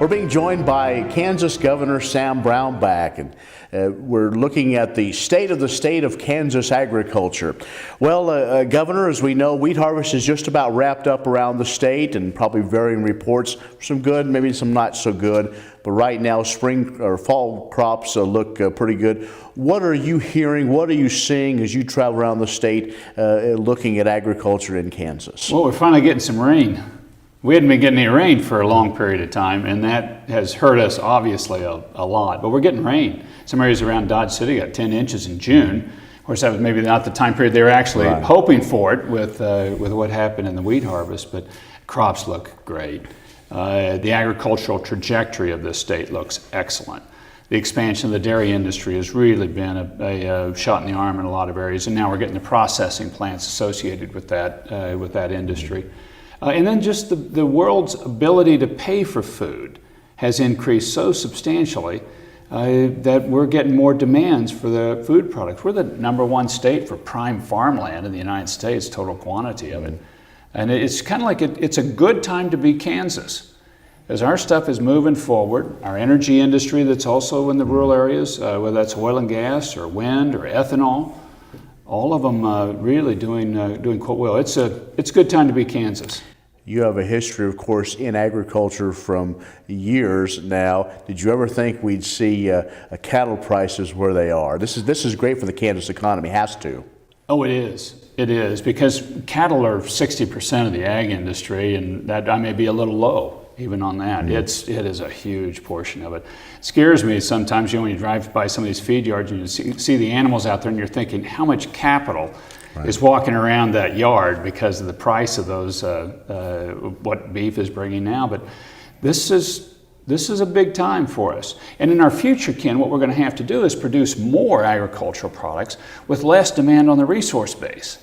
We're being joined by Kansas Governor Sam Brownback, and we're looking at the state of Kansas agriculture. Well, Governor, as we know, wheat harvest is just about wrapped up around the state, and probably varying reports, some good, maybe some not so good. But right now, spring or fall crops look pretty good. What are you hearing? What are you seeing as you travel around the state looking at agriculture in Kansas? Well, we're finally getting some rain. We hadn't been getting any rain for a long period of time, and that has hurt us obviously a lot. But we're getting rain. Some areas around Dodge City got 10 inches in June. Of course, that was maybe not the time period they were actually hoping for it with what happened in the wheat harvest, but crops look great. The agricultural trajectory of this state looks excellent. The expansion of the dairy industry has really been a shot in the arm in a lot of areas, and now we're getting the processing plants associated with that industry. And then just the world's ability to pay for food has increased so substantially that we're getting more demands for the food products. We're the #1 state for prime farmland in the United States, total quantity of it. And it's kind of like it's a good time to be Kansas, as our stuff is moving forward. Our energy industry that's also in the rural areas, whether that's oil and gas or wind or ethanol, all of them really doing quite well. It's a good time to be Kansas. You have a history, of course, in agriculture from years now. Did you ever think we'd see cattle prices where they are? This is great for the Kansas economy, has to. Oh, it is. It is, because cattle are 60% of the ag industry, and that I may be a little low even on that. It is a huge portion of it. It scares me sometimes, when you drive by some of these feed yards and you see the animals out there, and you're thinking, how much capital is walking around that yard because of the price of those, what beef is bringing now. But this is a big time for us. And in our future, Ken, what we're going to have to do is produce more agricultural products with less demand on the resource base.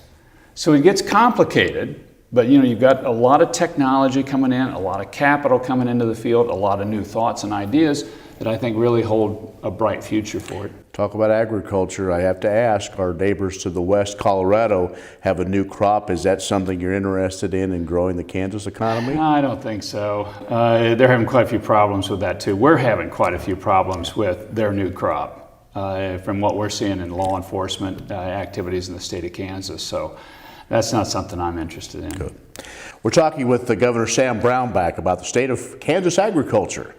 So it gets complicated, but you've got a lot of technology coming in, a lot of capital coming into the field, a lot of new thoughts and ideas that I think really hold a bright future for it. Talk about agriculture, I have to ask, our neighbors to the west, Colorado, have a new crop. Is that something you're interested in growing the Kansas economy? I don't think so. They're having quite a few problems with that too. We're having quite a few problems with their new crop from what we're seeing in law enforcement activities in the state of Kansas. So that's not something I'm interested in. Good. We're talking with Governor Sam Brownback about the state of Kansas agriculture.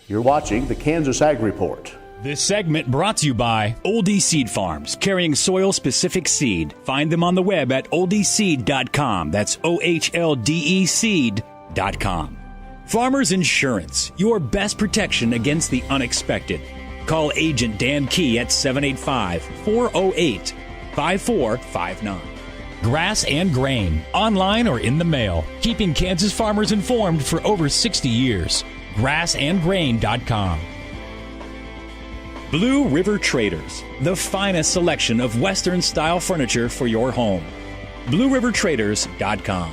You're watching the Kansas Ag Report. This segment brought to you by Oldie Seed Farms, carrying soil-specific seed. Find them on the web at oldieseed.com. That's OHLDE seed.com. Farmers Insurance, your best protection against the unexpected. Call Agent Dan Key at 785-408-5459. Grass and Grain, online or in the mail, keeping Kansas farmers informed for over 60 years. grassandgrain.com. Blue River Traders, the finest selection of Western-style furniture for your home. BlueRiverTraders.com.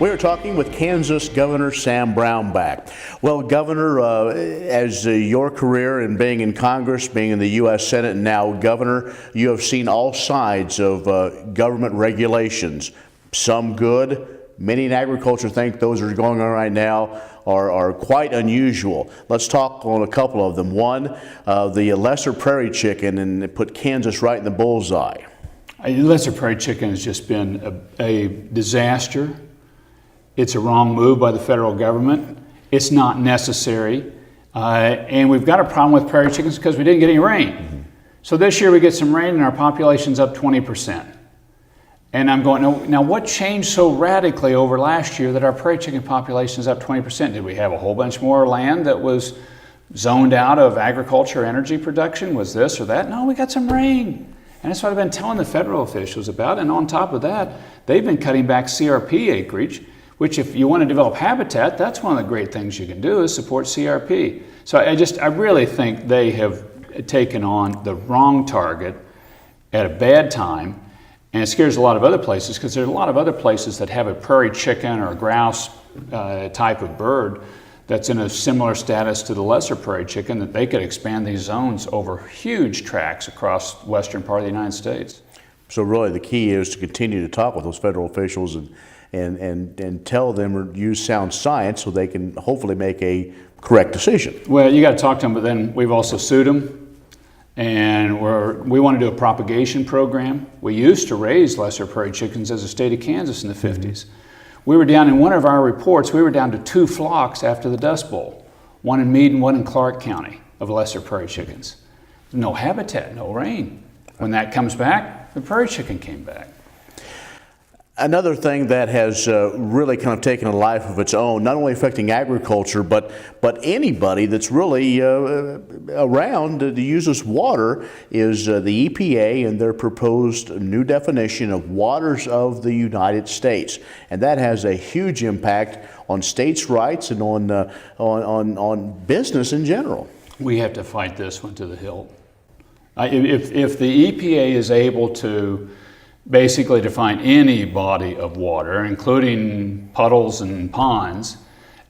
We are talking with Kansas Governor Sam Brownback. Well, Governor, as your career in being in Congress, being in the U.S. Senate, and now Governor, you have seen all sides of government regulations. Some good. Many in agriculture think those that are going on right now are quite unusual. Let's talk on a couple of them. One, the lesser prairie chicken, and it put Kansas right in the bullseye. Lesser prairie chicken has just been a disaster. It's a wrong move by the federal government. It's not necessary. And we've got a problem with prairie chickens because we didn't get any rain. So this year we get some rain and our population's up 20%. And I'm going, now what changed so radically over last year that our prairie chicken population is up 20%? Did we have a whole bunch more land that was zoned out of agriculture, energy production? Was this or that? No, we got some rain. And that's what I've been telling the federal officials about. And on top of that, they've been cutting back CRP acreage, which if you want to develop habitat, that's one of the great things you can do is support CRP. So I really think they have taken on the wrong target at a bad time. And it scares a lot of other places because there's a lot of other places that have a prairie chicken or a grouse type of bird that's in a similar status to the lesser prairie chicken, that they could expand these zones over huge tracts across western part of the United States. So really the key is to continue to talk with those federal officials and tell them or use sound science so they can hopefully make a correct decision. Well, you got to talk to them, but then we've also sued them. And we want to do a propagation program. We used to raise lesser prairie chickens as a state of Kansas in the 50s. We were down in one of our reports, we were down to 2 flocks after the Dust Bowl, one in Meade and one in Clark County of lesser prairie chickens. No habitat, no rain. When that comes back, the prairie chicken came back. Another thing that has really kind of taken a life of its own, not only affecting agriculture, but anybody that's really around to use this water, is the EPA and their proposed new definition of waters of the United States. And that has a huge impact on states' rights and on business in general. We have to fight this one to the hilt. If the EPA is able to basically define any body of water, including puddles and ponds,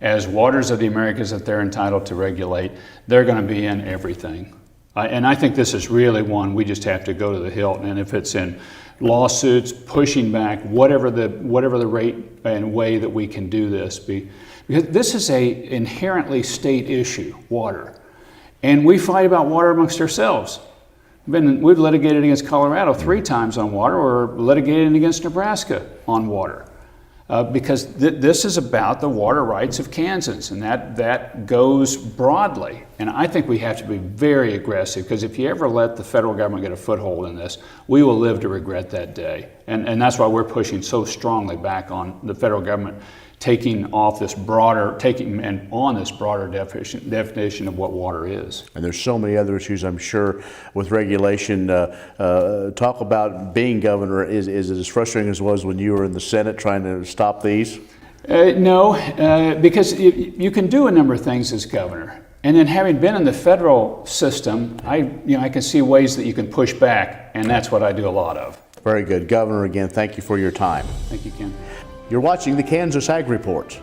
as waters of the Americas that they're entitled to regulate, they're going to be in everything. And I think this is really one we just have to go to the hilt. And if it's in lawsuits, pushing back, whatever the rate and way that we can do this, because this is a inherently state issue, water. And we fight about water amongst ourselves. We've litigated against Colorado 3 times on water, or litigated against Nebraska on water, because this is about the water rights of Kansans, and that goes broadly. And I think we have to be very aggressive, because if you ever let the federal government get a foothold in this, we will live to regret that day. And that's why we're pushing so strongly back on the federal government taking on this broader definition of what water is. And there's so many other issues, I'm sure, with regulation. Talk about being governor. Is it as frustrating as it was when you were in the Senate trying to stop these? No, because you can do a number of things as governor. And then having been in the federal system, I can see ways that you can push back, and that's what I do a lot of. Very good. Governor, again, thank you for your time. Thank you, Ken. You're watching the Kansas Ag Report.